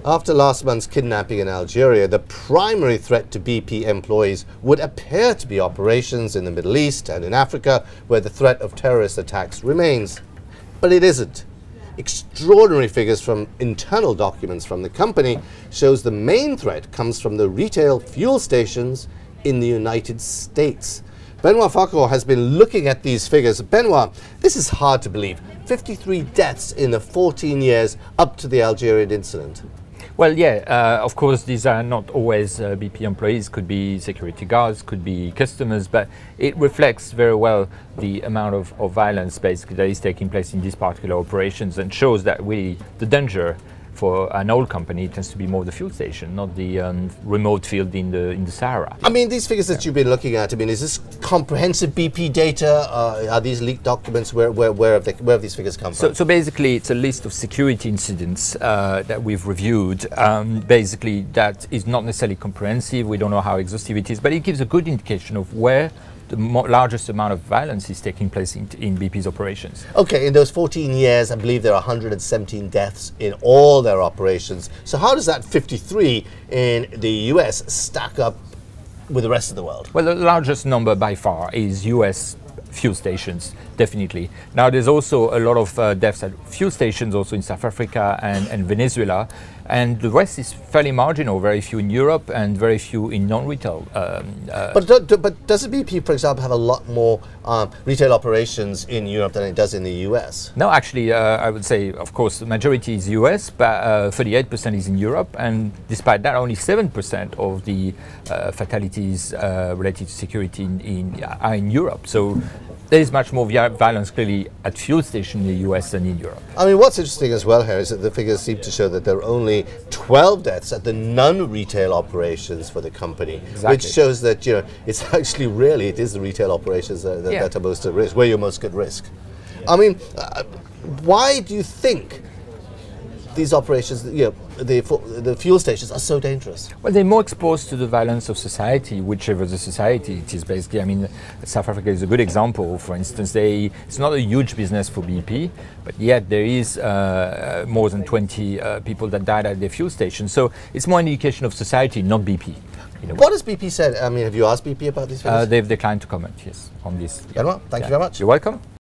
After last month's kidnapping in Algeria, the primary threat to BP employees would appear to be operations in the Middle East and in Africa, where the threat of terrorist attacks remains. But it isn't. Extraordinary figures from internal documents from the company shows the main threat comes from the retail fuel stations in the United States. Benoit Faucon has been looking at these figures. Benoit, this is hard to believe. 53 deaths in the 14 years up to the Algerian incident. Well, yeah, of course, these are not always BP employees, could be security guards, could be customers, but it reflects very well the amount of violence basically that is taking place in these particular operations, and shows that really the danger for an oil company tends to be more the fuel station, not the remote field in the Sahara. I mean, these figures that you've been looking at, I mean, is this comprehensive BP data? Are these leaked documents? Where have these figures come from? So basically, it's a list of security incidents that we've reviewed. Basically, that is not necessarily comprehensive. We don't know how exhaustive it is, but it gives a good indication of where the largest amount of violence is taking place in BP's operations. Okay, in those 14 years, I believe there are 117 deaths in all their operations. So how does that 53 in the US stack up with the rest of the world? Well, the largest number by far is US fuel stations, definitely. Now, there's also a lot of deaths at fuel stations also in South Africa and Venezuela, and the rest is fairly marginal, very few in Europe and very few in non-retail. But does BP, for example, have a lot more retail operations in Europe than it does in the US? No, actually, I would say, of course, the majority is US, but 38% is in Europe, and despite that, only 7% of the fatalities related to security are in Europe. So there is much more violence clearly at fuel stations in the US than in Europe. I mean, what's interesting as well here is that the figures seem to show that there are only 12 deaths at the non-retail operations for the company, exactly. Which shows that, you know, it's actually really, it is the retail operations that are most at risk, where you're most at risk. Yeah. I mean, why do you think these operations, you know, the fuel stations are so dangerous? Well, they're more exposed to the violence of society, whichever the society it is basically. I mean, South Africa is a good example. For instance, it's not a huge business for BP, but yet there is more than 20 people that died at their fuel station. So it's more an indication of society, not BP. What has BP said? I mean, have you asked BP about these figures? They've declined to comment, yes, on this. Benoit, thank you very much. You're welcome.